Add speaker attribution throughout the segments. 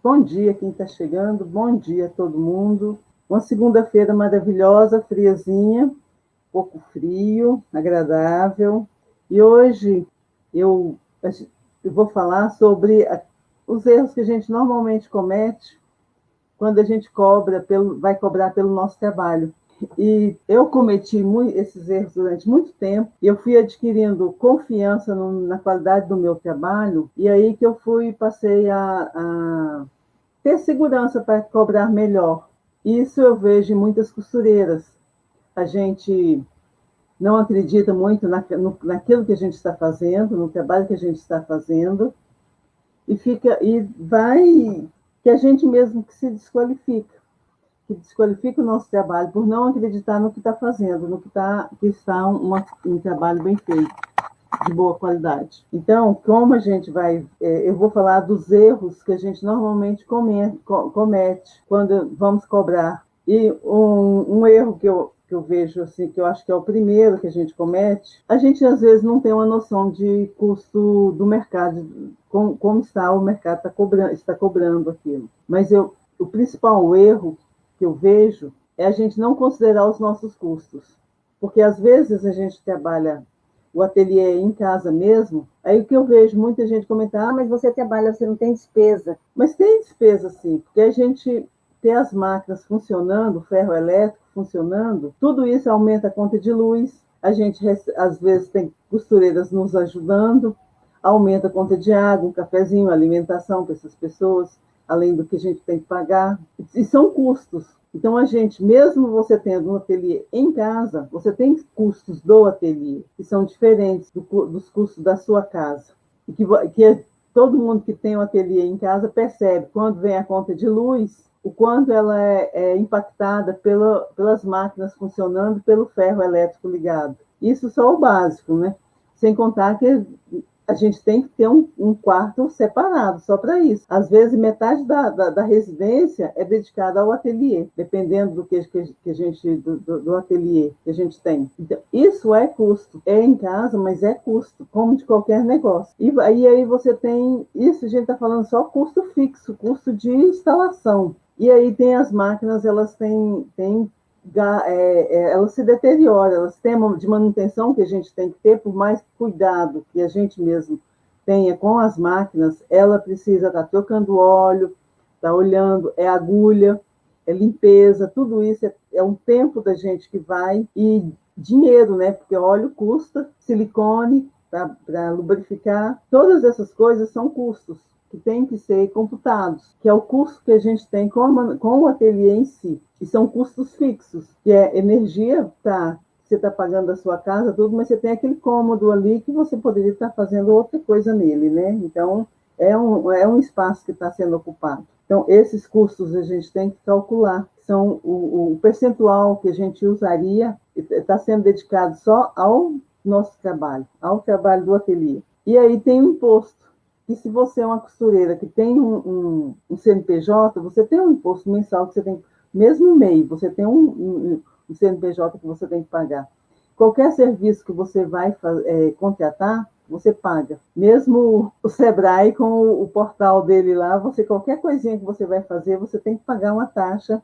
Speaker 1: Bom dia quem está chegando, bom dia a todo mundo. Uma segunda-feira maravilhosa, friazinha, um pouco frio, agradável. E hoje eu, eu vou falar sobre os erros que a gente normalmente comete quando a gente vai cobrar pelo nosso trabalho. E eu cometi esses erros durante muito tempo, e eu fui adquirindo confiança na qualidade do meu trabalho, e aí que passei a ter segurança para cobrar melhor. Isso eu vejo em muitas costureiras. A gente não acredita muito naquilo que a gente está fazendo, no trabalho que a gente está fazendo, e vai que a gente mesmo que se desqualifica o nosso trabalho por não acreditar no que está fazendo, que está um trabalho bem feito, de boa qualidade. Então, como a gente eu vou falar dos erros que a gente normalmente comete quando vamos cobrar. E um erro que eu vejo, assim, que eu acho que é o primeiro que a gente comete, a gente às vezes não tem uma noção de custo do mercado, como está o mercado está cobrando aquilo. Mas o principal erro que eu vejo é a gente não considerar os nossos custos. Porque às vezes a gente trabalha o ateliê em casa mesmo, aí o que eu vejo muita gente comentar, mas você trabalha, você não tem despesa. Mas tem despesa sim, porque a gente ter as máquinas funcionando, o ferro elétrico funcionando, tudo isso aumenta a conta de luz, a gente às vezes tem costureiras nos ajudando, aumenta a conta de água, um cafezinho, alimentação para essas pessoas, além do que a gente tem que pagar. E são custos. Então, mesmo você tendo um ateliê em casa, você tem custos do ateliê, que são diferentes dos custos da sua casa. E que todo mundo que tem um ateliê em casa percebe, quando vem a conta de luz, o quanto ela é impactada pelas máquinas funcionando, pelo ferro elétrico ligado. Isso só o básico, né? Sem contar que a gente tem que ter um quarto separado só para isso. Às vezes, metade da residência é dedicada ao ateliê, dependendo do ateliê que a gente tem. Então, isso é custo. É em casa, mas é custo, como de qualquer negócio. E aí você tem, isso a gente está falando só custo fixo, custo de instalação. E aí tem as máquinas, elas têm elas se deterioram, elas têm de manutenção que a gente tem que ter, por mais cuidado que a gente mesmo tenha com as máquinas, ela precisa estar trocando óleo, estar olhando, é agulha, é limpeza, tudo isso é um tempo da gente que vai, e dinheiro, né? Porque óleo custa, silicone para lubrificar, todas essas coisas são custos que têm que ser computados, que é o custo que a gente tem com o ateliê em si. E são custos fixos, que é energia, tá? Você está pagando a sua casa, tudo, mas você tem aquele cômodo ali que você poderia estar fazendo outra coisa nele, né? Então, é um espaço que está sendo ocupado. Então, esses custos a gente tem que calcular, são o percentual que a gente usaria, está sendo dedicado só ao nosso trabalho, ao trabalho do ateliê. E aí tem o imposto, que se você é uma costureira que tem um CNPJ, você tem um imposto mensal que você tem, mesmo MEI, você tem um CNPJ que você tem que pagar. Qualquer serviço que você vai contratar, você paga. Mesmo o Sebrae, com o portal dele lá, qualquer coisinha que você vai fazer, você tem que pagar uma taxa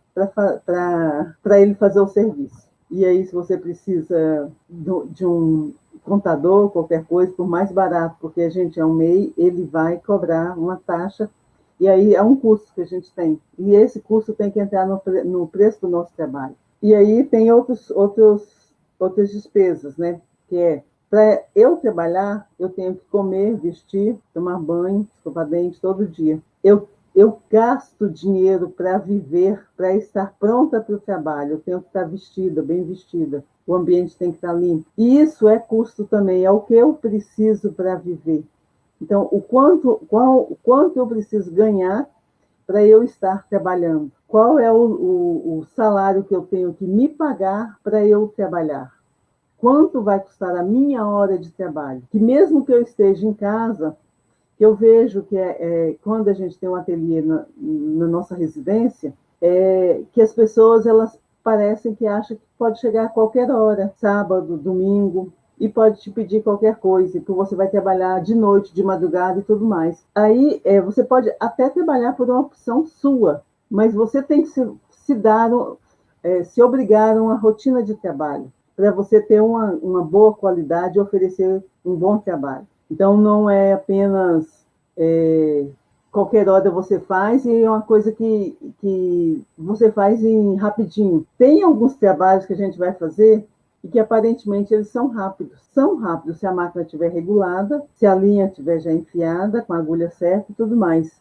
Speaker 1: para ele fazer o serviço. E aí, se você precisa de um contador, qualquer coisa, por mais barato, porque a gente é um MEI, ele vai cobrar uma taxa, e aí é um custo que a gente tem. E esse custo tem que entrar no preço do nosso trabalho. E aí tem outras despesas, né? Que é, para eu trabalhar, eu tenho que comer, vestir, tomar banho, escovar dente todo dia. Eu gasto dinheiro para viver, para estar pronta para o trabalho. Eu tenho que estar vestida, bem vestida. O ambiente tem que estar limpo. E isso é custo também, é o que eu preciso para viver. Então, o quanto eu preciso ganhar para eu estar trabalhando? Qual é o salário que eu tenho que me pagar para eu trabalhar? Quanto vai custar a minha hora de trabalho? Que mesmo que eu esteja em casa, eu vejo que quando a gente tem um ateliê na nossa residência, que as pessoas elas parecem que acham que pode chegar a qualquer hora, sábado, domingo. e pode te pedir qualquer coisa, que você vai trabalhar de noite, de madrugada e tudo mais. Aí você pode até trabalhar por uma opção sua, mas você tem que se dar, se obrigar a uma rotina de trabalho, para você ter uma boa qualidade e oferecer um bom trabalho. Então, não é apenas qualquer hora você faz e é uma coisa que você faz rapidinho. Tem alguns trabalhos que a gente vai fazer e que aparentemente eles são rápidos. São rápidos se a máquina estiver regulada, se a linha estiver já enfiada, com a agulha certa e tudo mais.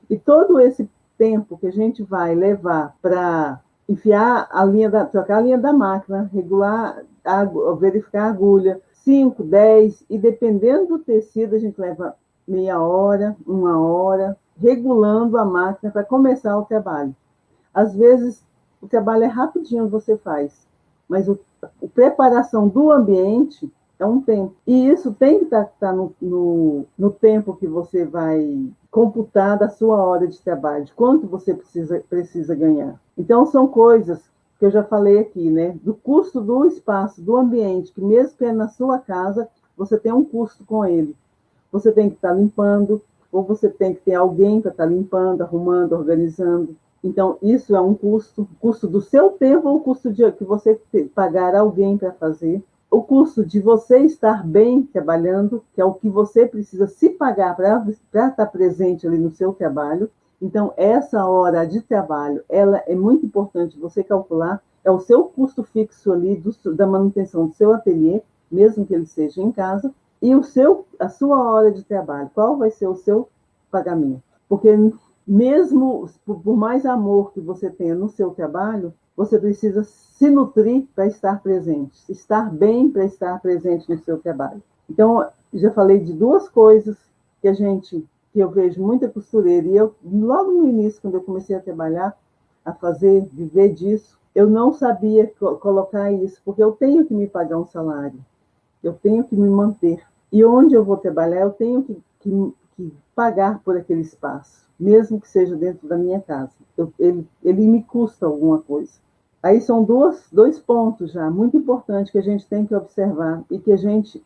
Speaker 1: E todo esse tempo que a gente vai levar para enfiar a linha, trocar a linha da máquina, regular, verificar a agulha, 5, 10, e dependendo do tecido, a gente leva meia hora, uma hora, regulando a máquina para começar o trabalho. Às vezes, o trabalho é rapidinho, você faz, mas a preparação do ambiente é um tempo. E isso tem que estar no tempo que você vai computar da sua hora de trabalho, de quanto você precisa ganhar. Então, são coisas que eu já falei aqui, né? Do custo do espaço, do ambiente, que mesmo que é na sua casa, você tem um custo com ele. Você tem que estar limpando, ou você tem que ter alguém para estar limpando, arrumando, organizando. Então, isso é um custo do seu tempo ou o custo de que você pagar alguém para fazer. O custo de você estar bem trabalhando, que é o que você precisa se pagar para estar presente ali no seu trabalho. Então, essa hora de trabalho, ela é muito importante você calcular, é o seu custo fixo ali da manutenção do seu ateliê, mesmo que ele seja em casa, e a sua hora de trabalho, qual vai ser o seu pagamento? Porque mesmo por mais amor que você tenha no seu trabalho, você precisa se nutrir para estar presente, estar bem para estar presente no seu trabalho. Então, já falei de duas coisas que eu vejo muita costureira, e eu, logo no início, quando eu comecei a trabalhar, a viver disso, eu não sabia colocar isso, porque eu tenho que me pagar um salário, eu tenho que me manter. E onde eu vou trabalhar, eu tenho que pagar por aquele espaço, mesmo que seja dentro da minha casa. Ele me custa alguma coisa. Aí são dois pontos já muito importantes que a gente tem que observar e que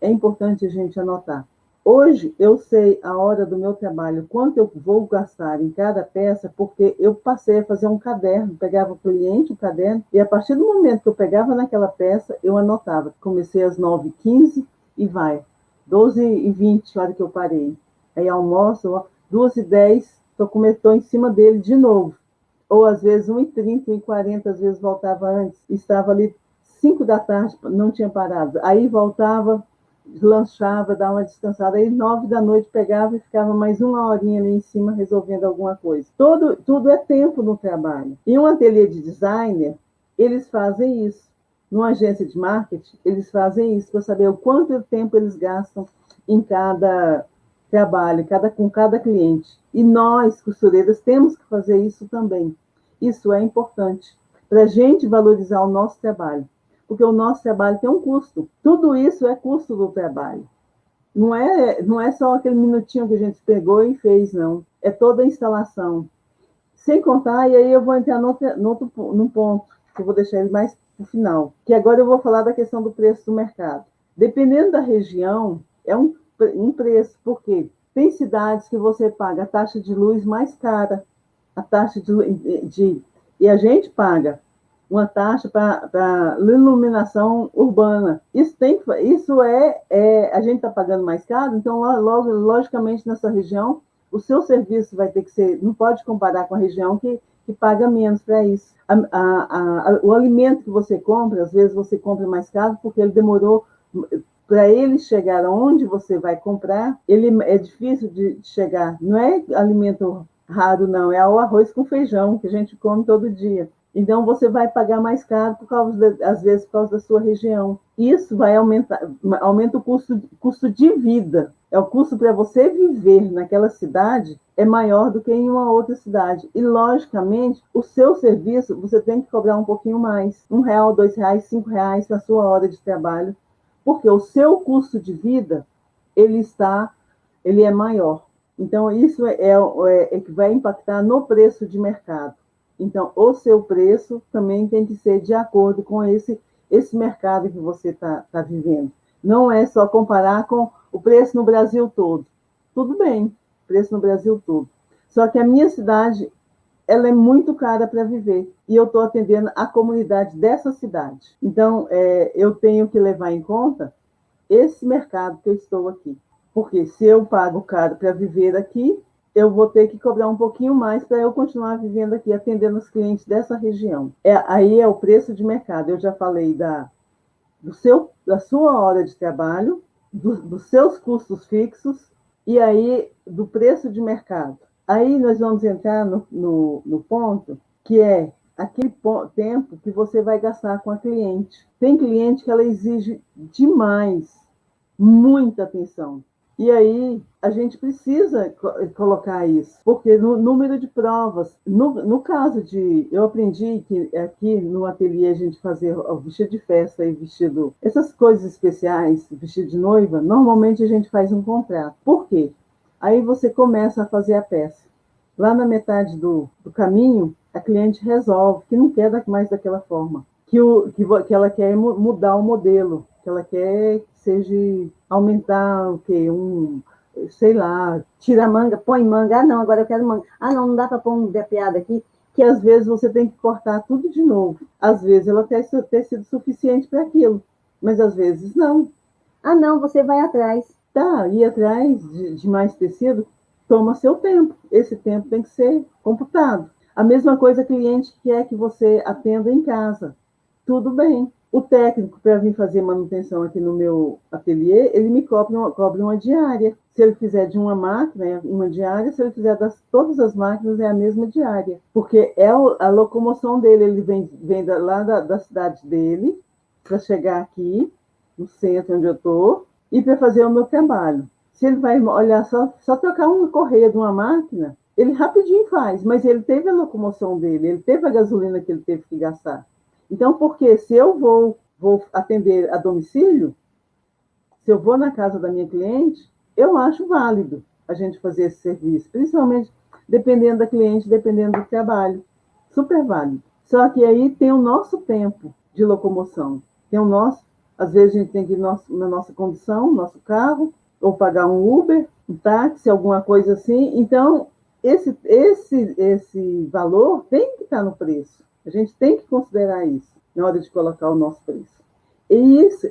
Speaker 1: é importante a gente anotar. Hoje eu sei a hora do meu trabalho, quanto eu vou gastar em cada peça, porque eu passei a fazer um caderno, pegava o cliente, o caderno, e a partir do momento que eu pegava naquela peça, eu anotava. Comecei às 9h15 e vai. 12h20, a hora que eu parei. Aí almoço, 2h10, estou em cima dele de novo. Ou às vezes 1h30, 1h40, às vezes voltava antes. Estava ali 5 da tarde, não tinha parado. Aí voltava, lanchava, dava uma descansada. Aí 9 da noite pegava e ficava mais uma horinha ali em cima resolvendo alguma coisa. Tudo é tempo no trabalho. E um ateliê de designer, eles fazem isso. Numa agência de marketing, eles fazem isso para saber o quanto tempo eles gastam em cada trabalho, com cada cliente. E nós, costureiras, temos que fazer isso também. Isso é importante para a gente valorizar o nosso trabalho, porque o nosso trabalho tem um custo. Tudo isso é custo do trabalho. Não é só aquele minutinho que a gente pegou e fez, não. É toda a instalação. Sem contar, e aí eu vou entrar num ponto, que eu vou deixar ele mais para o final, que agora eu vou falar da questão do preço do mercado. Dependendo da região, é um preço, porque tem cidades que você paga a taxa de luz mais cara, a taxa e a gente paga uma taxa para iluminação urbana. A gente está pagando mais caro, então, logicamente, nessa região, o seu serviço vai ter que ser, não pode comparar com a região que paga menos para isso. O alimento que você compra, às vezes você compra mais caro porque ele demorou para ele chegar onde você vai comprar, ele é difícil de chegar. Não é alimento raro, não, é o arroz com feijão que a gente come todo dia. Então, você vai pagar mais caro, às vezes, por causa da sua região. Isso vai aumenta o custo de vida. É o custo para você viver naquela cidade é maior do que em uma outra cidade. E, logicamente, o seu serviço, você tem que cobrar um pouquinho mais. R$1, R$2, R$5 na sua hora de trabalho, porque o seu custo de vida, ele é maior. Então, isso é que vai impactar no preço de mercado. Então, o seu preço também tem que ser de acordo com esse mercado que você está vivendo. Não é só comparar com o preço no Brasil todo. Tudo bem, preço no Brasil todo. Só que a minha cidade, ela é muito cara para viver. E eu estou atendendo a comunidade dessa cidade. Então, eu tenho que levar em conta esse mercado que eu estou aqui. Porque se eu pago caro para viver aqui, eu vou ter que cobrar um pouquinho mais para eu continuar vivendo aqui, atendendo os clientes dessa região. Aí é o preço de mercado. Eu já falei da sua hora de trabalho, dos seus custos fixos e aí do preço de mercado. Aí nós vamos entrar no ponto que é aquele tempo que você vai gastar com a cliente. Tem cliente que ela exige demais, muita atenção. E aí a gente precisa colocar isso, porque no número de provas, no caso de, eu aprendi que aqui no ateliê a gente fazer o vestido de festa e vestido, essas coisas especiais, vestido de noiva, normalmente a gente faz um contrato. Por quê? Aí você começa a fazer a peça. Lá na metade do caminho, a cliente resolve que não quer mais daquela forma, que ela quer mudar o modelo, que ela quer que seja aumentar o quê? Sei lá, tira a manga, põe manga, ah não, agora eu quero manga, ah não, não dá para pôr um depiado aqui, que às vezes você tem que cortar tudo de novo. Às vezes ela ter sido suficiente para aquilo, mas às vezes não. Ah não, você vai atrás. Tá, ir atrás de mais tecido toma seu tempo. Esse tempo tem que ser computado. A mesma coisa, cliente que quer que você atenda em casa. Tudo bem. O técnico, para vir fazer manutenção aqui no meu ateliê, ele me cobra uma diária. Se ele fizer de uma máquina, é uma diária. Se ele fizer todas as máquinas, é a mesma diária. Porque é a locomoção dele. Ele vem lá da cidade dele para chegar aqui, no centro onde eu estou, e para fazer o meu trabalho. Se ele vai olhar só trocar uma correia de uma máquina, ele rapidinho faz, mas ele teve a locomoção dele, ele teve a gasolina que ele teve que gastar. Então, porque se eu vou atender a domicílio, se eu vou na casa da minha cliente, eu acho válido a gente fazer esse serviço, principalmente dependendo da cliente, dependendo do trabalho. Super válido. Só que aí tem o nosso tempo de locomoção. Tem o nosso, às vezes a gente tem que ir na nossa condição, nosso carro, ou pagar um Uber, um táxi, alguma coisa assim. Então, esse valor tem que estar no preço. A gente tem que considerar isso na hora de colocar o nosso preço. E isso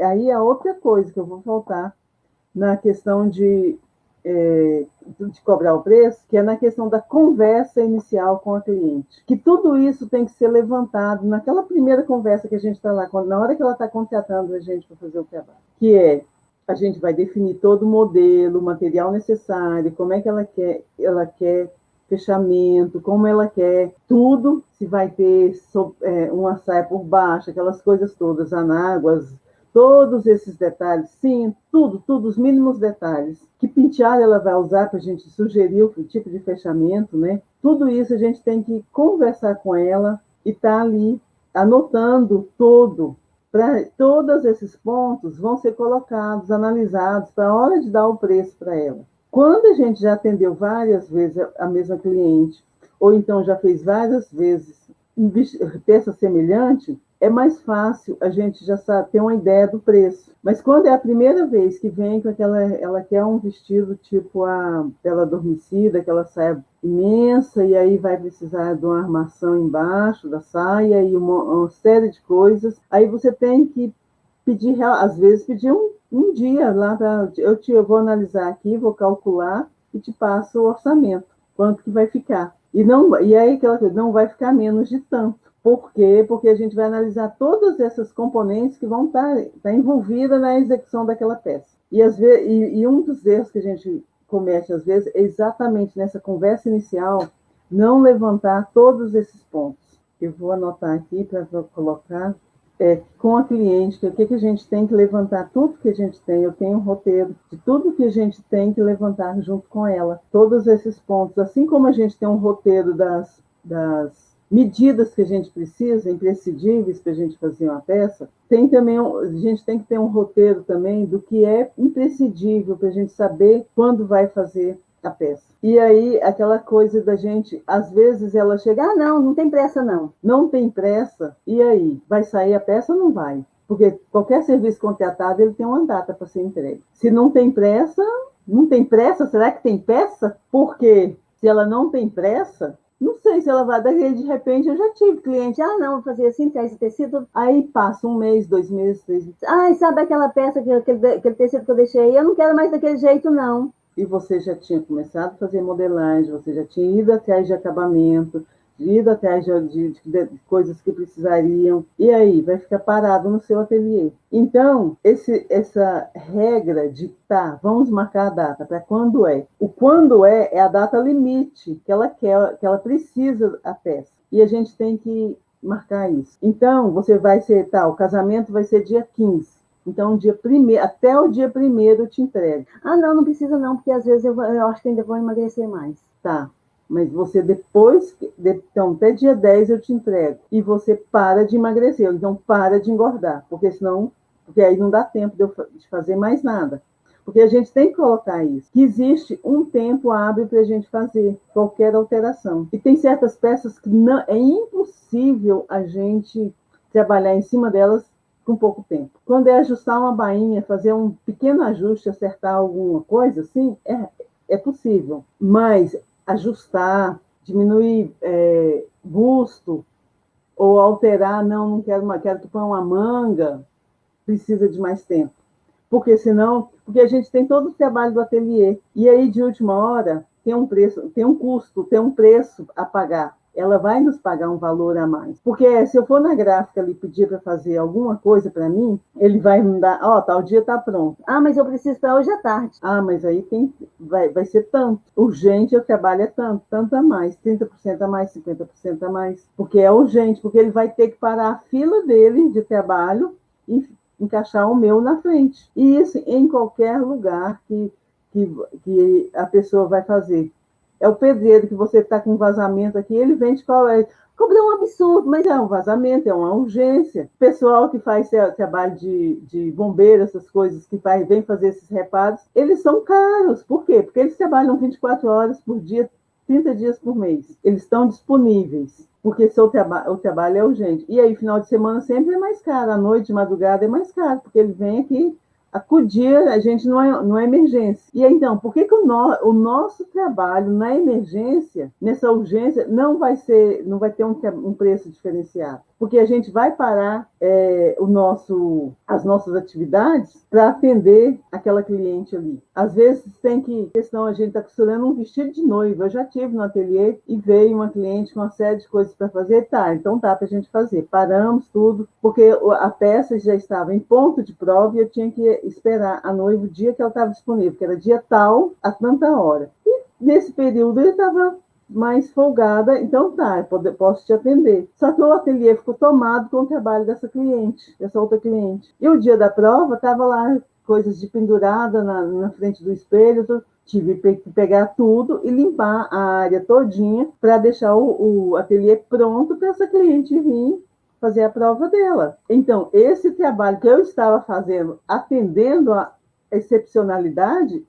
Speaker 1: aí é a outra coisa que eu vou faltar na questão de cobrar o preço, que é na questão da conversa inicial com a cliente. Que tudo isso tem que ser levantado naquela primeira conversa que a gente está lá, na hora que ela está contratando a gente para fazer o trabalho. Que é, a gente vai definir todo o modelo, o material necessário, como é que ela quer fechamento, como ela quer tudo, se vai ter uma saia por baixo, aquelas coisas todas, anáguas, todos esses detalhes, sim, tudo, os mínimos detalhes. Que penteado ela vai usar para a gente sugerir o tipo de fechamento, né? Tudo isso a gente tem que conversar com ela e estar ali anotando todo. Todos esses pontos vão ser colocados, analisados, para a hora de dar o preço para ela. Quando a gente já atendeu várias vezes a mesma cliente, ou então já fez várias vezes peça semelhante, é mais fácil a gente já ter uma ideia do preço. Mas quando é a primeira vez que vem com ela quer um vestido tipo a Bela Adormecida, aquela saia imensa, e aí vai precisar de uma armação embaixo da saia e uma série de coisas, aí você tem que pedir, às vezes, pedir um dia lá para eu vou analisar aqui, vou calcular e te passo o orçamento, quanto que vai ficar. E aí aquela coisa, não vai ficar menos de tanto. Por quê? Porque a gente vai analisar todas essas componentes que vão estar envolvidas na execução daquela peça. E um dos erros que a gente comete, às vezes, é exatamente nessa conversa inicial, não levantar todos esses pontos. Eu vou anotar aqui para colocar com a cliente, o que a gente tem que levantar, tudo que a gente tem, eu tenho um roteiro de tudo que a gente tem que levantar junto com ela, todos esses pontos, assim como a gente tem um roteiro das medidas que a gente precisa, imprescindíveis para a gente fazer uma peça, a gente tem que ter um roteiro também do que é imprescindível para a gente saber quando vai fazer a peça. E aí, aquela coisa da gente, às vezes ela chega, não tem pressa não. Não tem pressa, e aí? Vai sair a peça ou não vai? Porque qualquer serviço contratado, ele tem uma data para ser entregue. Se não tem pressa, não tem pressa, será que tem peça? Porque se ela não tem pressa, não sei se ela vai, daí de repente eu já tive cliente, não, vou fazer assim, traz tecido, aí passa 1 mês, 2 meses, 3 meses, sabe aquela peça, aquele tecido que eu deixei aí, eu não quero mais daquele jeito, não. E você já tinha começado a fazer modelagem, você já tinha ido atrás de acabamento, ido atrás de coisas que precisariam, e aí vai ficar parado no seu ateliê. Então, essa regra de vamos marcar a data para quando é. O quando é a data limite que ela quer, que ela precisa a peça. E a gente tem que marcar isso. Então, você vai ser, o casamento vai ser dia 15. Então, até o dia 1º eu te entrego. Não precisa não, porque às vezes eu acho que ainda vou emagrecer mais. Tá, mas você depois, então até dia 10 eu te entrego. E você para de emagrecer, então para de engordar, porque aí não dá tempo de fazer mais nada. Porque a gente tem que colocar isso, que existe um tempo hábil para a gente fazer qualquer alteração. E tem certas peças que é impossível a gente trabalhar em cima delas com pouco tempo. Quando é ajustar uma bainha, fazer um pequeno ajuste, acertar alguma coisa, assim, é possível. Mas ajustar, diminuir busto, ou alterar, não quero que ponha uma manga, precisa de mais tempo. Porque a gente tem todo o trabalho do ateliê, e aí de última hora tem um preço, tem um custo, tem um preço a pagar. Ela vai nos pagar um valor a mais. Porque se eu for na gráfica ali pedir para fazer alguma coisa para mim, ele vai me dar, tal dia está pronto. Mas eu preciso para hoje à tarde. Mas aí vai ser tanto. Urgente o trabalho é tanto a mais, 30% a mais, 50% a mais. Porque é urgente, porque ele vai ter que parar a fila dele de trabalho e encaixar o meu na frente. E isso em qualquer lugar que a pessoa vai fazer. É o pedreiro que você está com um vazamento aqui, ele vende cobrar um absurdo, mas é um vazamento, é uma urgência. O pessoal que faz trabalho de bombeiro, essas coisas, que vem fazer esses reparos, eles são caros. Por quê? Porque eles trabalham 24 horas por dia, 30 dias por mês. Eles estão disponíveis, porque o trabalho é urgente. E aí, final de semana sempre é mais caro, à noite, de madrugada é mais caro, porque ele vem aqui acudir a gente não é emergência. E aí, então, por que o nosso trabalho na emergência, nessa urgência, não vai ter um preço diferenciado? Porque a gente vai parar as nossas atividades para atender aquela cliente ali. Às vezes questão, a gente está costurando um vestido de noiva. Eu já tive no ateliê e veio uma cliente com uma série de coisas para fazer. Então tá para a gente fazer. Paramos tudo, porque a peça já estava em ponto de prova e eu tinha que esperar a noiva o dia que ela estava disponível, que era dia tal, a tanta hora. E nesse período ele estava mais folgada, então posso te atender. Só que o ateliê ficou tomado com o trabalho dessa outra cliente. E o dia da prova, estava lá coisas de pendurada na frente do espelho, tive que pegar tudo e limpar a área todinha para deixar o ateliê pronto para essa cliente vir fazer a prova dela. Então, esse trabalho que eu estava fazendo, atendendo a excepcionalidade,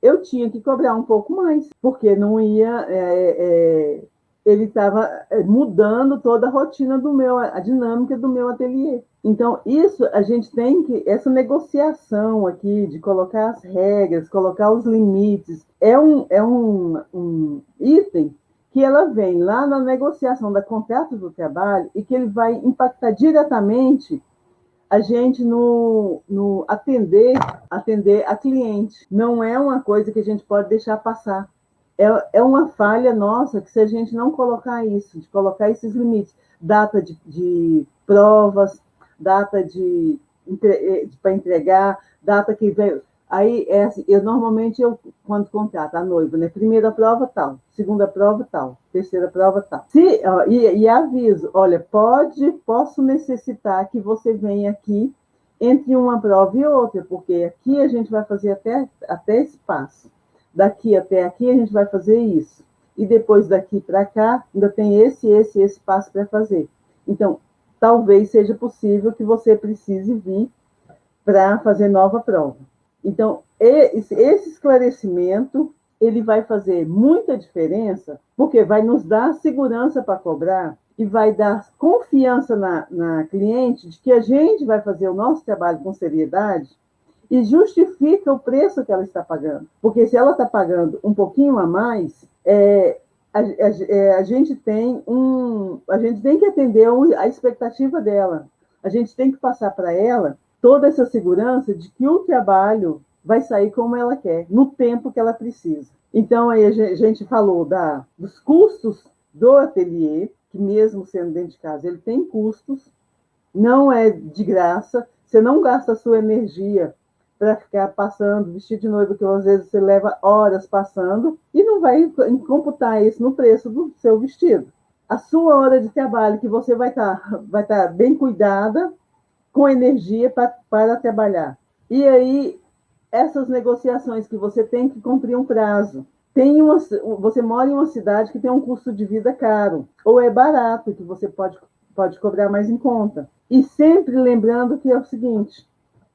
Speaker 1: eu tinha que cobrar um pouco mais, porque não ia... ele estava mudando toda a rotina a dinâmica do meu ateliê. Então, isso a gente tem essa negociação aqui de colocar as regras, colocar os limites, é um item que ela vem lá na negociação da contrato do trabalho e que ele vai impactar diretamente a gente no atender a cliente. Não é uma coisa que a gente pode deixar passar. É uma falha nossa que se a gente não colocar isso, de colocar esses limites, data de provas, data para entregar, data que veio. Aí, assim, normalmente, quando contrato a noiva, né? Primeira prova, tal. Segunda prova, tal. Terceira prova, tal. E aviso, olha, posso necessitar que você venha aqui entre uma prova e outra, porque aqui a gente vai fazer até esse passo. Daqui até aqui a gente vai fazer isso. E depois daqui para cá, ainda tem esse passo para fazer. Então, talvez seja possível que você precise vir para fazer nova prova. Então, esse esclarecimento, ele vai fazer muita diferença, porque vai nos dar segurança para cobrar e vai dar confiança na cliente de que a gente vai fazer o nosso trabalho com seriedade e justifica o preço que ela está pagando. Porque se ela está pagando um pouquinho a mais, a gente tem que atender a expectativa dela. A gente tem que passar para ela toda essa segurança de que o trabalho vai sair como ela quer, no tempo que ela precisa. Então, aí a gente falou dos custos do ateliê, que mesmo sendo dentro de casa, ele tem custos, não é de graça, você não gasta a sua energia para ficar passando vestido de noiva, que às vezes você leva horas passando, e não vai computar isso no preço do seu vestido. A sua hora de trabalho, que você vai tá bem cuidada, com energia para trabalhar. E aí, essas negociações que você tem que cumprir um prazo. Você mora em uma cidade que tem um custo de vida caro, ou é barato, que você pode cobrar mais em conta. E sempre lembrando que é o seguinte,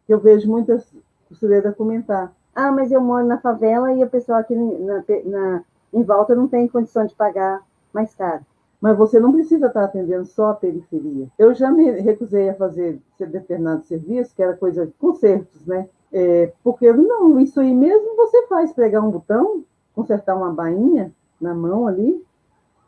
Speaker 1: que eu vejo muitas costureiras comentar: ah, mas eu moro na favela e a pessoa aqui em volta não tem condição de pagar mais caro. Mas você não precisa estar atendendo só a periferia. Eu já me recusei a fazer determinado serviço, que era coisa de consertos, né? Porque não, isso aí mesmo você faz, pregar um botão, consertar uma bainha na mão ali.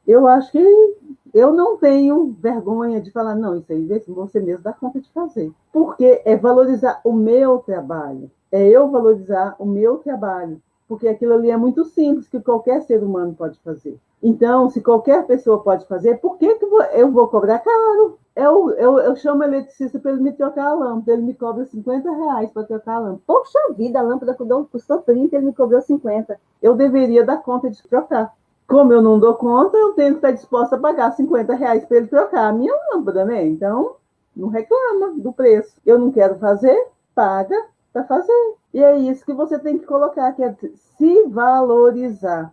Speaker 1: Eu acho que eu não tenho vergonha de falar, não, isso aí você mesmo dá conta de fazer. Porque é valorizar o meu trabalho. É eu valorizar o meu trabalho. Porque aquilo ali é muito simples, que qualquer ser humano pode fazer. Então, se qualquer pessoa pode fazer, por que eu vou cobrar caro? Eu chamo o eletricista para ele me trocar a lâmpada, ele me cobra R$ 50 para trocar a lâmpada. Poxa vida, a lâmpada custou 30, ele me cobrou 50. Eu deveria dar conta de trocar. Como eu não dou conta, eu tenho que estar disposta a pagar R$ 50 para ele trocar a minha lâmpada, né? Então, não reclama do preço. Eu não quero fazer, paga para fazer. E é isso que você tem que colocar, que é se valorizar.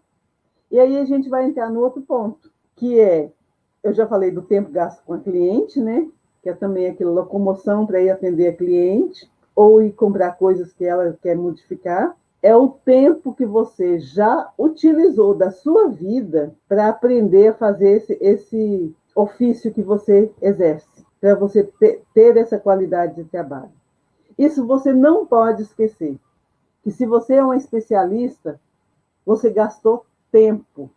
Speaker 1: E aí a gente vai entrar no outro ponto, que eu já falei do tempo gasto com a cliente, né? Que é também aquela locomoção para ir atender a cliente, ou ir comprar coisas que ela quer modificar. É o tempo que você já utilizou da sua vida para aprender a fazer esse ofício que você exerce, para você ter essa qualidade de trabalho. Isso você não pode esquecer, que se você é um especialista, você gastou tempo.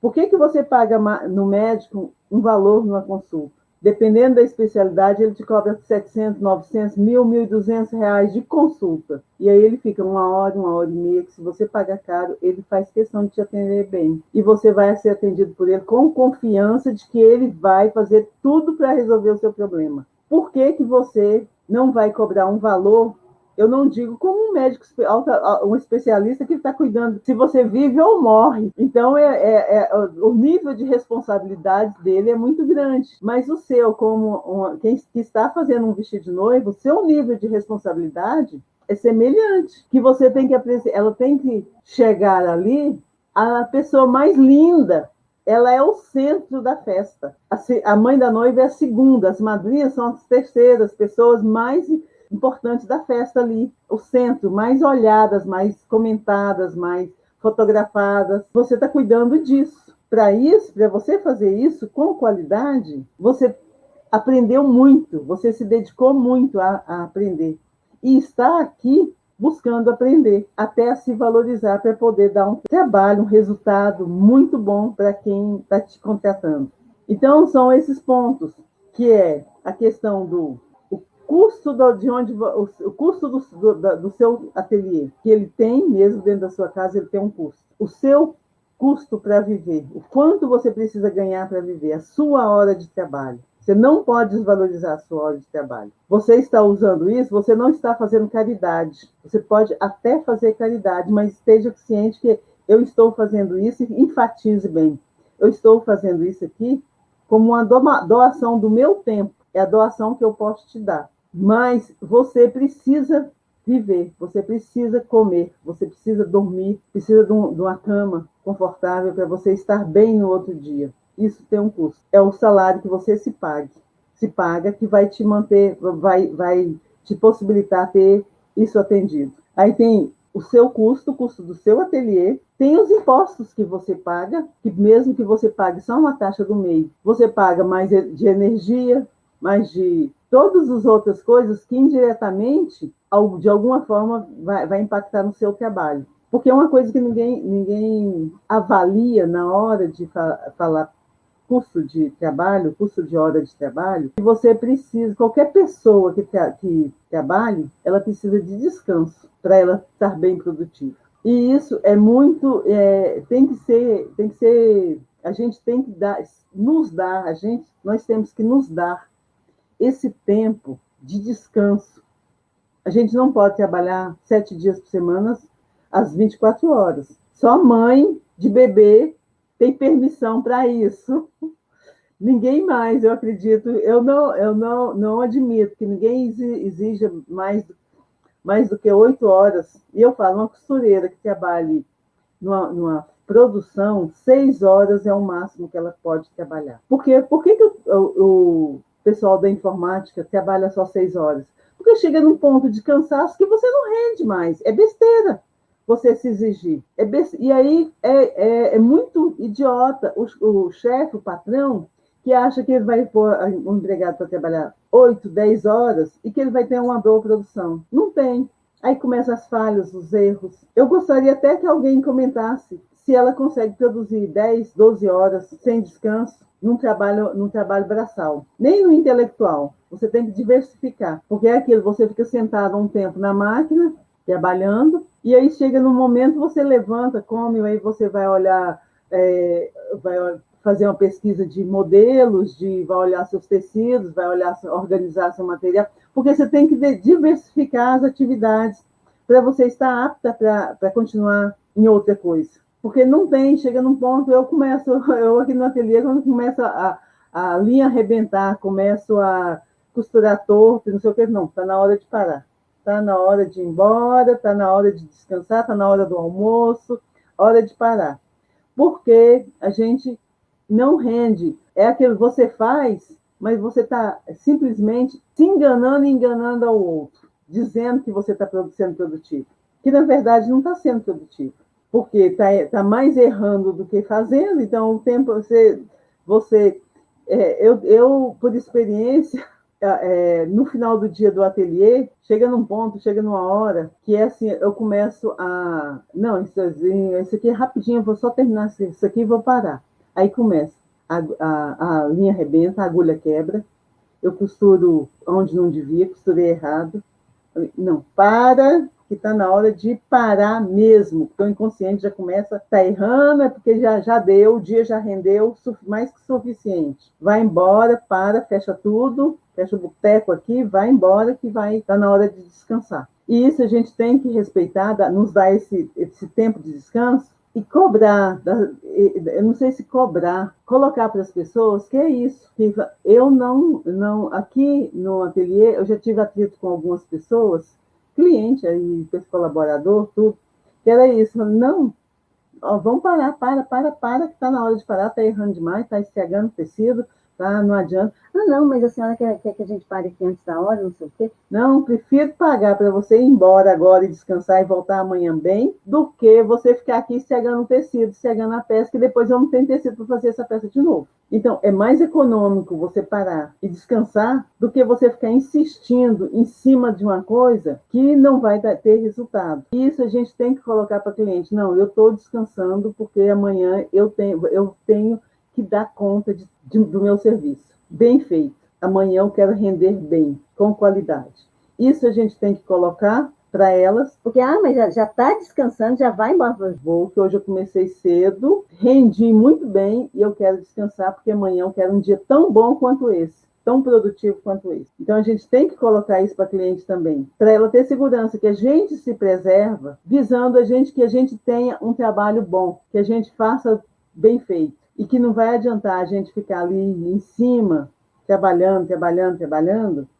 Speaker 1: Por que você paga no médico um valor numa consulta? Dependendo da especialidade, ele te cobra 700, 900, 1.000, R$ 1.200 de consulta. E aí ele fica uma hora e meia, que se você paga caro, ele faz questão de te atender bem. E você vai ser atendido por ele com confiança de que ele vai fazer tudo para resolver o seu problema. Por que você não vai cobrar um valor? Eu não digo como um médico, um especialista que está cuidando se você vive ou morre. Então, o nível de responsabilidade dele é muito grande. Mas o seu, como quem está fazendo um vestido de noivo, o seu nível de responsabilidade é semelhante. Que você tem que ela tem que chegar ali, a pessoa mais linda. Ela é o centro da festa. A mãe da noiva é a segunda, as madrinhas são as terceiras, pessoas mais importantes da festa ali, o centro, mais olhadas, mais comentadas, mais fotografadas. Você está cuidando disso. Para você fazer isso com qualidade, você aprendeu muito, você se dedicou muito a aprender. E está aqui buscando aprender, até se valorizar para poder dar um trabalho, um resultado muito bom para quem está te contratando. Então, são esses pontos, que é a questão do custo o custo do seu ateliê, que ele tem mesmo dentro da sua casa, ele tem um custo. O seu custo para viver, o quanto você precisa ganhar para viver, a sua hora de trabalho. Você não pode desvalorizar a sua hora de trabalho. Você está usando isso, você não está fazendo caridade. Você pode até fazer caridade, mas esteja ciente que eu estou fazendo isso e enfatize bem. Eu estou fazendo isso aqui como uma doação do meu tempo. É a doação que eu posso te dar. Mas você precisa viver, você precisa comer, você precisa dormir, precisa de uma cama confortável para você estar bem no outro dia. Isso tem um custo. É o salário que você se paga, que vai te manter, vai te possibilitar ter isso atendido. Aí tem o seu custo, o custo do seu ateliê, tem os impostos que você paga, que mesmo que você pague só uma taxa do MEI, você paga mais de energia, mais de todas as outras coisas que indiretamente, de alguma forma, vai impactar no seu trabalho. Porque é uma coisa que ninguém avalia na hora de falar custo de trabalho, custo de hora de trabalho, que você precisa, qualquer pessoa que trabalhe, ela precisa de descanso para ela estar bem produtiva. E isso é muito, tem que ser, a gente tem que nós temos que nos dar esse tempo de descanso. A gente não pode trabalhar 7 dias por semana, às 24 horas. Só mãe de bebê tem permissão para isso. Ninguém mais, eu acredito. Eu não admito que ninguém exija mais do que 8 horas. E eu falo, uma costureira que trabalhe numa produção, 6 horas é o máximo que ela pode trabalhar. Por que o pessoal da informática trabalha só 6 horas? Porque chega num ponto de cansaço que você não rende mais. É besteira você se exigir. E aí é muito idiota o chefe, o patrão, que acha que ele vai pôr um empregado para trabalhar 8, 10 horas e que ele vai ter uma boa produção. Não tem. Aí começam as falhas, os erros. Eu gostaria até que alguém comentasse se ela consegue produzir 10, 12 horas sem descanso num trabalho braçal. Nem no intelectual. Você tem que diversificar. Porque é aquilo, você fica sentado um tempo na máquina, trabalhando, e aí chega no momento, você levanta, come, aí você vai olhar, vai fazer uma pesquisa de modelos, vai olhar seus tecidos, vai organizar seu material, porque você tem que diversificar as atividades para você estar apta para continuar em outra coisa. Porque não tem, chega num ponto, eu aqui no ateliê, quando começa a linha arrebentar, começo a costurar torto, não sei o que, não, está na hora de parar. Está na hora de ir embora, está na hora de descansar, está na hora do almoço, hora de parar. Porque a gente não rende. É aquilo que você faz, mas você está simplesmente se enganando e enganando ao outro, dizendo que você está sendo produtivo. Que, na verdade, não está sendo produtivo. Porque está mais errando do que fazendo, então o tempo eu por experiência, no final do dia do ateliê, chega num ponto, chega numa hora, que é assim, eu começo a... Não, isso aqui é rapidinho, eu vou só terminar isso aqui e vou parar. Aí começa, a linha arrebenta, a agulha quebra, eu costuro onde não devia, costurei errado. Não, para, que está na hora de parar mesmo, porque o inconsciente já começa, está errando, é porque já deu, o dia já rendeu mais que suficiente. Vai embora, para, fecha tudo, fecha o boteco aqui, vai embora, que está na hora de descansar. E isso a gente tem que respeitar, nos dar esse tempo de descanso, e cobrar, eu não sei se colocar para as pessoas que é isso, que eu não, aqui no ateliê, eu já tive atrito com algumas pessoas, cliente aí, colaborador, tudo, que era isso, não, ó, vamos parar, que está na hora de parar, está errando demais, está estragando o tecido, tá, não adianta. Ah, não, mas a senhora quer que a gente pare aqui antes da hora, não sei o quê. Não, prefiro pagar para você ir embora agora e descansar e voltar amanhã bem, do que você ficar aqui estragando o tecido, estragando a peça, que depois eu não tenho tecido para fazer essa peça de novo. Então, é mais econômico você parar e descansar do que você ficar insistindo em cima de uma coisa que não vai ter resultado. Isso a gente tem que colocar para o cliente. Não, eu estou descansando porque amanhã eu tenho que dar conta do meu serviço. Bem feito. Amanhã eu quero render bem, com qualidade. Isso a gente tem que colocar para elas, porque, mas já está descansando, já vai embora. Vou, que hoje eu comecei cedo, rendi muito bem e eu quero descansar, porque amanhã eu quero um dia tão bom quanto esse, tão produtivo quanto esse. Então, a gente tem que colocar isso para a cliente também, para ela ter segurança que a gente se preserva, visando que a gente tenha um trabalho bom, que a gente faça bem feito. E que não vai adiantar a gente ficar ali em cima, trabalhando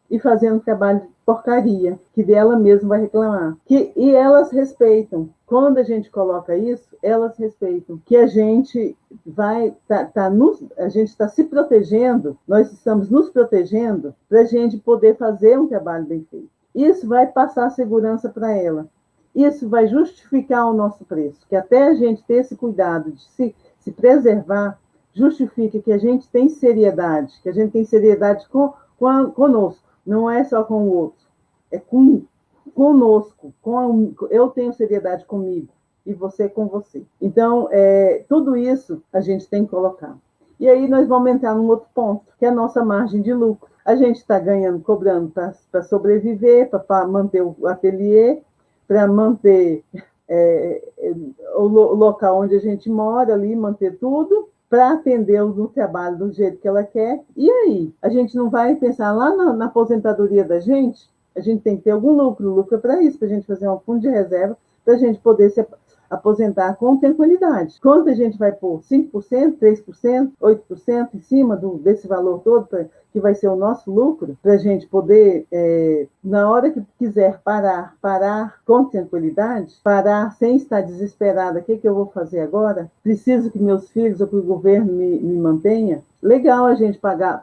Speaker 1: e fazendo trabalho de porcaria, que dela mesma vai reclamar. E elas respeitam. Quando a gente coloca isso, elas respeitam. Que a gente a gente está se protegendo, nós estamos nos protegendo para a gente poder fazer um trabalho bem feito. Isso vai passar segurança para ela. isso vai justificar o nosso preço, que até a gente ter esse cuidado de se preservar, justifica que a gente tem seriedade, que a gente tem seriedade conosco, não é só com o outro, é conosco, eu tenho seriedade comigo e você com você. Então, tudo isso a gente tem que colocar. E aí nós vamos entrar num outro ponto, que é a nossa margem de lucro. A gente está ganhando, cobrando para sobreviver, para manter o ateliê, para manter o local onde a gente mora ali, manter tudo, para atender no trabalho do jeito que ela quer. E aí? A gente não vai pensar lá na aposentadoria da gente? A gente tem que ter algum lucro. Lucro é para isso, para a gente fazer um fundo de reserva, para a gente poder se aposentar com tranquilidade. Quanto a gente vai pôr? 5%, 3%, 8% em cima desse valor todo, que vai ser o nosso lucro, para a gente poder, na hora que quiser parar com tranquilidade, parar sem estar desesperada, o que eu vou fazer agora? Preciso que meus filhos ou que o governo me mantenha? Legal a gente pagar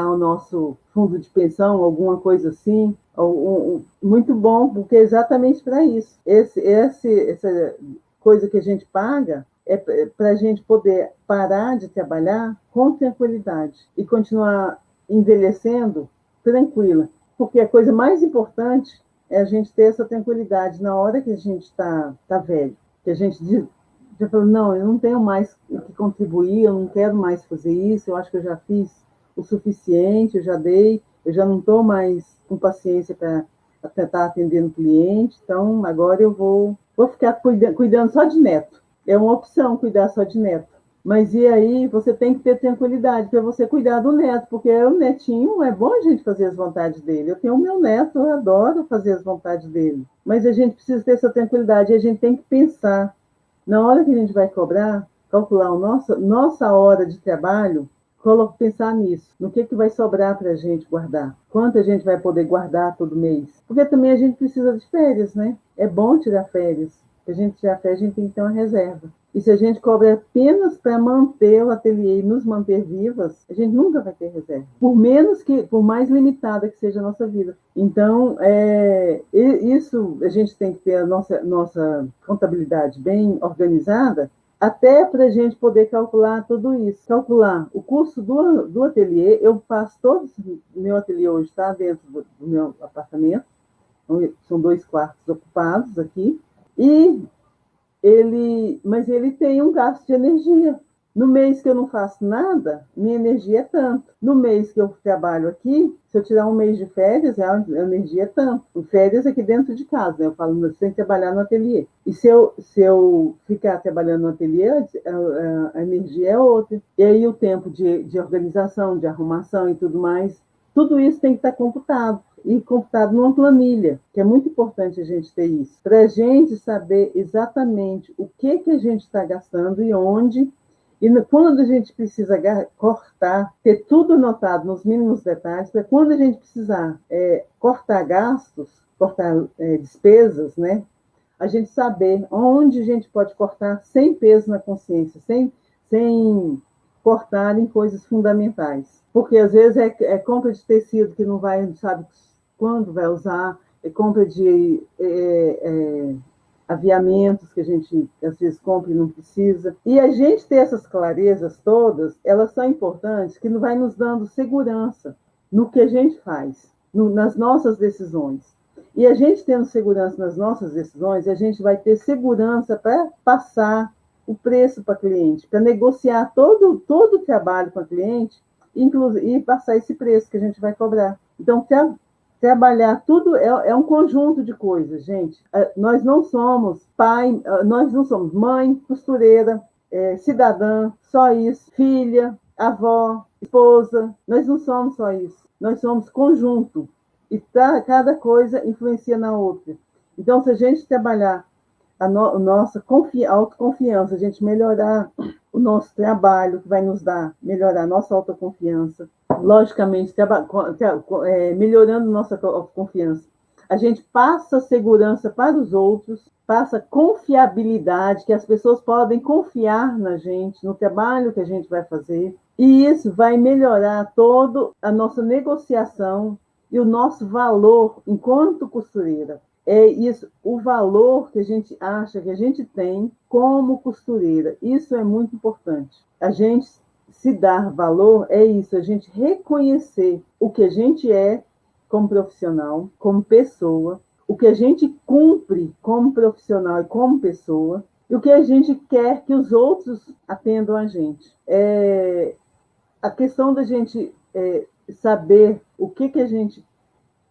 Speaker 1: o nosso fundo de pensão, alguma coisa assim, muito bom, porque é exatamente para isso. Essa coisa que a gente paga é para a gente poder parar de trabalhar com tranquilidade e continuar envelhecendo tranquila, porque a coisa mais importante é a gente ter essa tranquilidade na hora que a gente está velho, que a gente já falou, não, eu não tenho mais o que contribuir, eu não quero mais fazer isso, eu acho que eu já fiz o suficiente, eu já não estou mais com paciência para tentar atender o cliente, então agora eu vou ficar cuidando só de neto. É uma opção cuidar só de neto. Mas e aí você tem que ter tranquilidade para você cuidar do neto, porque o netinho é bom a gente fazer as vontades dele. Eu tenho o meu neto, eu adoro fazer as vontades dele. Mas a gente precisa ter essa tranquilidade e a gente tem que pensar. Na hora que a gente vai cobrar, calcular nossa hora de trabalho, pensar nisso, no que vai sobrar para a gente guardar, quanto a gente vai poder guardar todo mês, porque também a gente precisa de férias, né? É bom tirar férias, se a gente tirar férias a gente tem que ter uma reserva, e se a gente cobra apenas para manter o ateliê e nos manter vivas, a gente nunca vai ter reserva, por mais limitada que seja a nossa vida. Então, isso a gente tem que ter a nossa contabilidade bem organizada, até para a gente poder calcular tudo isso. Calcular o custo do ateliê, eu faço todo o meu ateliê hoje, está dentro do meu apartamento, são 2 quartos ocupados aqui, mas ele tem um gasto de energia. No mês que eu não faço nada, minha energia é tanto. No mês que eu trabalho aqui, se eu tirar um mês de férias, a energia é tanto. O férias aqui dentro de casa, né? Eu falo, você tem que trabalhar no ateliê. E se eu ficar trabalhando no ateliê, a energia é outra. E aí o tempo de organização, de arrumação e tudo mais, tudo isso tem que estar computado. E computado numa planilha, que é muito importante a gente ter isso, para a gente saber exatamente o que a gente está gastando e onde. E quando a gente precisa cortar, ter tudo anotado nos mínimos detalhes, para quando a gente precisar cortar gastos, cortar despesas, né? A gente saber onde a gente pode cortar sem peso na consciência, sem cortar em coisas fundamentais. Porque às vezes é compra de tecido que não vai, sabe quando vai usar, é compra de aviamentos que a gente às vezes compra e não precisa. E a gente ter essas clarezas todas, elas são importantes, que não vai nos dando segurança no que a gente faz, nas nossas decisões. E a gente tendo segurança nas nossas decisões, a gente vai ter segurança para passar o preço para o cliente, para negociar todo o trabalho com o cliente, e passar esse preço que a gente vai cobrar. Então, trabalhar tudo é um conjunto de coisas, gente. Nós não somos pai, nós não somos mãe, costureira, cidadã, só isso, filha, avó, esposa. Nós não somos só isso. Nós somos conjunto. E cada coisa influencia na outra. Então, se a gente trabalhar a nossa autoconfiança, a gente melhorar o nosso trabalho, que vai nos melhorar a nossa autoconfiança, logicamente, melhorando nossa autoconfiança, a gente passa segurança para os outros, passa confiabilidade, que as pessoas podem confiar na gente, no trabalho que a gente vai fazer, e isso vai melhorar toda a nossa negociação e o nosso valor enquanto costureira. É isso, o valor que a gente acha que a gente tem como costureira. Isso é muito importante. A gente se dar valor é isso, a gente reconhecer o que a gente é como profissional, como pessoa, o que a gente cumpre como profissional e como pessoa, e o que a gente quer que os outros atendam a gente. A questão da gente saber o que a gente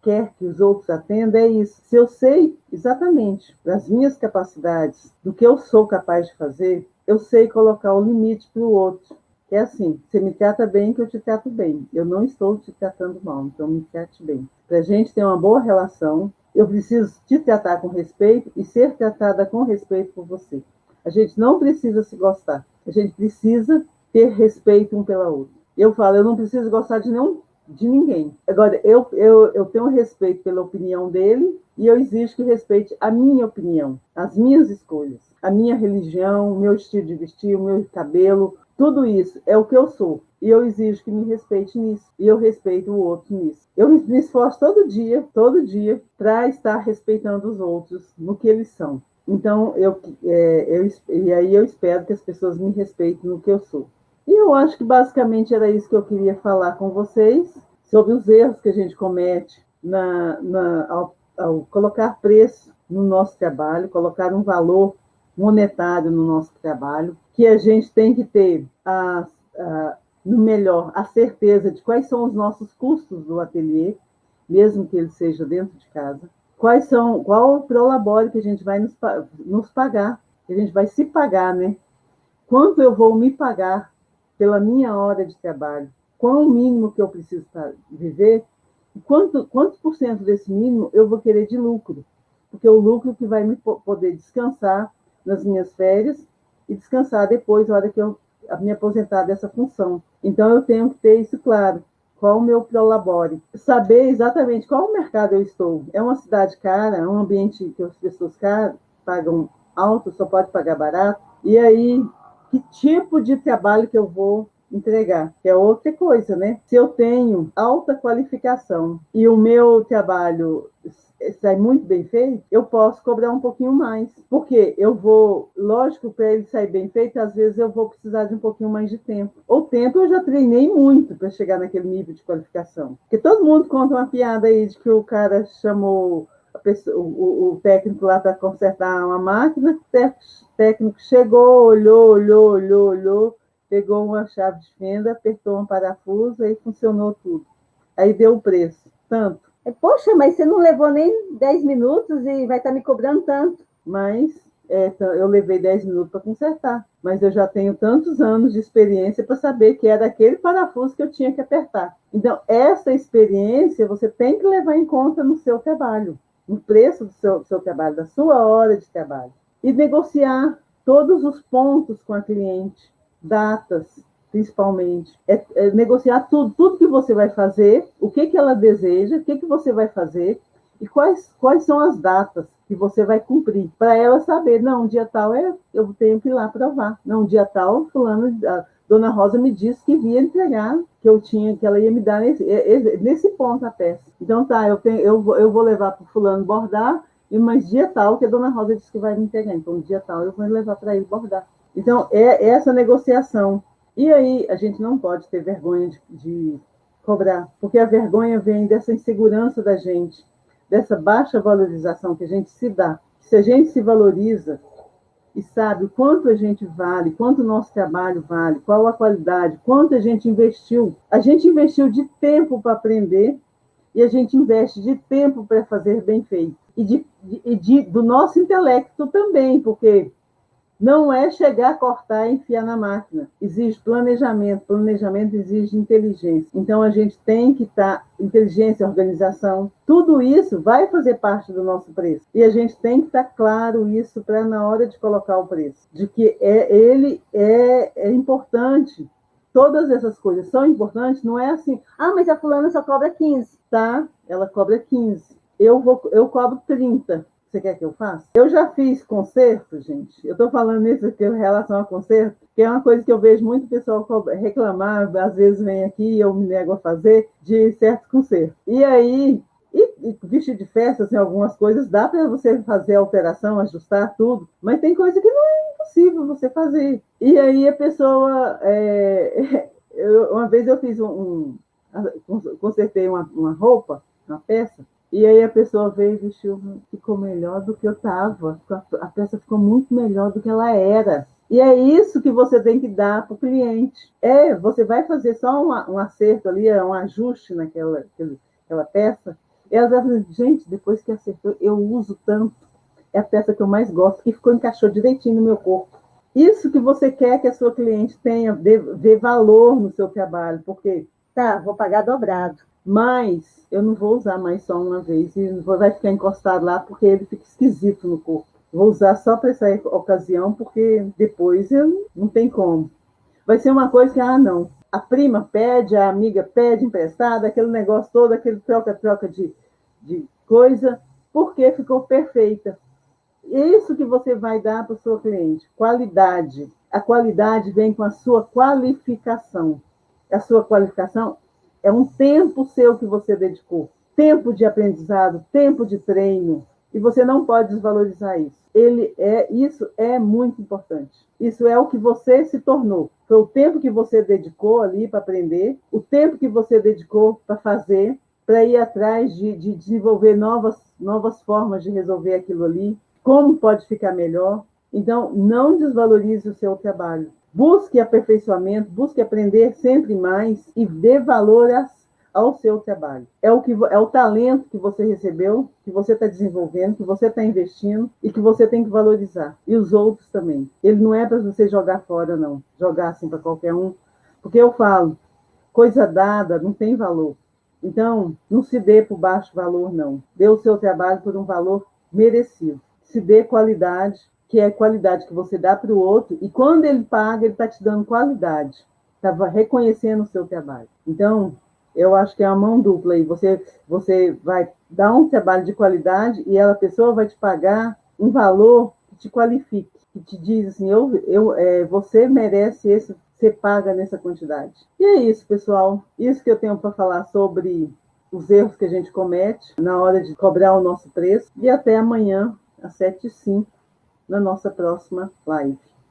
Speaker 1: quer que os outros atendam é isso. Se eu sei exatamente das minhas capacidades, do que eu sou capaz de fazer, eu sei colocar o limite para o outro. É assim, você me trata bem que eu te trato bem. Eu não estou te tratando mal, então me trate bem. Para a gente ter uma boa relação, eu preciso te tratar com respeito e ser tratada com respeito por você. A gente não precisa se gostar. A gente precisa ter respeito um pela outra. Eu falo, eu não preciso gostar de ninguém. Agora, eu tenho respeito pela opinião dele e eu exijo que respeite a minha opinião, as minhas escolhas, a minha religião, o meu estilo de vestir, o meu cabelo, tudo isso é o que eu sou. E eu exijo que me respeite nisso. E eu respeito o outro nisso. Eu me esforço todo dia, para estar respeitando os outros no que eles são. Então, e aí eu espero que as pessoas me respeitem no que eu sou. E eu acho que basicamente era isso que eu queria falar com vocês, sobre os erros que a gente comete ao colocar preço no nosso trabalho, colocar um valor monetário no nosso trabalho, que a gente tem que ter, no melhor, a certeza de quais são os nossos custos do ateliê, mesmo que ele seja dentro de casa, qual o prolabore que a gente vai nos pagar, que a gente vai se pagar, né? Quanto eu vou me pagar pela minha hora de trabalho? Qual o mínimo que eu preciso para viver? E quanto por cento desse mínimo eu vou querer de lucro? Porque é o lucro que vai me poder descansar nas minhas férias e descansar depois, na hora que eu me aposentar dessa função. Então, eu tenho que ter isso claro. Qual o meu prolabore? Saber exatamente qual mercado eu estou. É uma cidade cara, é um ambiente que as pessoas pagam alto, só pode pagar barato. E aí, que tipo de trabalho que eu vou entregar, que é outra coisa, né? Se eu tenho alta qualificação e o meu trabalho sai muito bem feito, eu posso cobrar um pouquinho mais. Porque lógico, para ele sair bem feito, às vezes eu vou precisar de um pouquinho mais de tempo. O tempo eu já treinei muito para chegar naquele nível de qualificação. Porque todo mundo conta uma piada aí de que o cara chamou o técnico lá para consertar uma máquina, o técnico chegou, olhou, pegou uma chave de fenda, apertou um parafuso, aí funcionou tudo. Aí deu o preço, tanto.
Speaker 2: Poxa, mas você não levou nem 10 minutos e vai estar me cobrando tanto.
Speaker 1: Mas eu levei 10 minutos para consertar. Mas eu já tenho tantos anos de experiência para saber que era aquele parafuso que eu tinha que apertar. Então, essa experiência você tem que levar em conta no seu trabalho, no preço do seu trabalho, da sua hora de trabalho. E negociar todos os pontos com a cliente, datas, principalmente. Negociar tudo que você vai fazer, o que ela deseja, o que você vai fazer e quais são as datas que você vai cumprir, para ela saber, não, dia tal eu tenho que ir lá provar. Não, dia tal, fulano, a dona Rosa me disse que ia entregar, que ela ia me dar nesse ponto a peça. Então tá, eu vou levar para o fulano bordar, mas dia tal que a dona Rosa disse que vai me entregar. Então, dia tal eu vou levar para ele bordar. Então, é essa negociação. E aí, a gente não pode ter vergonha de cobrar, porque a vergonha vem dessa insegurança da gente, dessa baixa valorização que a gente se dá. Se a gente se valoriza e sabe o quanto a gente vale, quanto o nosso trabalho vale, qual a qualidade, quanto a gente investiu de tempo para aprender e a gente investe de tempo para fazer bem feito. Do nosso intelecto também, porque não é chegar, cortar e enfiar na máquina. Exige planejamento. Planejamento exige inteligência. Então, a gente tem que estar... Inteligência, organização, tudo isso vai fazer parte do nosso preço. E a gente tem que estar claro isso para na hora de colocar o preço. De que ele é importante. Todas essas coisas são importantes. Não é assim,
Speaker 2: mas a fulana só cobra 15.
Speaker 1: Tá, ela cobra 15. Eu cobro 30. Você quer que eu faça? Eu já fiz concerto, gente. Eu estou falando isso aqui em relação a concerto, que é uma coisa que eu vejo muito pessoal reclamar, às vezes vem aqui e eu me nego a fazer, de certos concertos. E aí, e vestir de festa, assim, algumas coisas, dá para você fazer a alteração, ajustar tudo, mas tem coisa que não é impossível você fazer. E aí a pessoa... uma vez eu fiz consertei uma roupa, uma peça, e aí a pessoa veio e vestiu, ficou melhor do que eu estava. A peça ficou muito melhor do que ela era. E é isso que você tem que dar para o cliente. Você vai fazer só um acerto ali, um ajuste naquela peça, e ela vai dizer, gente, depois que acertou, eu uso tanto. É a peça que eu mais gosto, que encaixou direitinho no meu corpo. Isso que você quer que a sua cliente tenha, dê valor no seu trabalho, porque
Speaker 2: Tá, vou pagar dobrado.
Speaker 1: mas eu não vou usar mais só uma vez e vai ficar encostado lá porque ele fica esquisito no corpo. Vou usar só para essa ocasião porque depois eu não tem como. Vai ser uma coisa que, não, a prima pede, a amiga pede emprestada, aquele negócio todo, aquele troca-troca de coisa, porque ficou perfeita. Isso que você vai dar para o seu cliente, qualidade. A qualidade vem com a sua qualificação. A sua qualificação é um tempo seu que você dedicou, tempo de aprendizado, tempo de treino, e você não pode desvalorizar isso. Isso é muito importante. Isso é o que você se tornou. Foi o tempo que você dedicou ali para aprender, o tempo que você dedicou para fazer, para ir atrás de desenvolver novas formas de resolver aquilo ali, como pode ficar melhor. Então, não desvalorize o seu trabalho. Busque aperfeiçoamento, busque aprender sempre mais e dê valor ao seu trabalho. É o talento que você recebeu, que você está desenvolvendo, que você está investindo e que você tem que valorizar. E os outros também. Ele não é para você jogar fora, não. Jogar assim para qualquer um. Porque eu falo, coisa dada não tem valor. Então, não se dê por baixo valor, não. Dê o seu trabalho por um valor merecido. Se dê qualidade, que é a qualidade que você dá para o outro, e quando ele paga, ele está te dando qualidade, está reconhecendo o seu trabalho. Então, eu acho que é uma mão dupla aí. Você vai dar um trabalho de qualidade e a pessoa vai te pagar um valor que te qualifique, que te diz assim, você merece esse, você paga nessa quantidade. E é isso, pessoal. Isso que eu tenho para falar sobre os erros que a gente comete na hora de cobrar o nosso preço. E até amanhã, às 7h05, na nossa próxima live.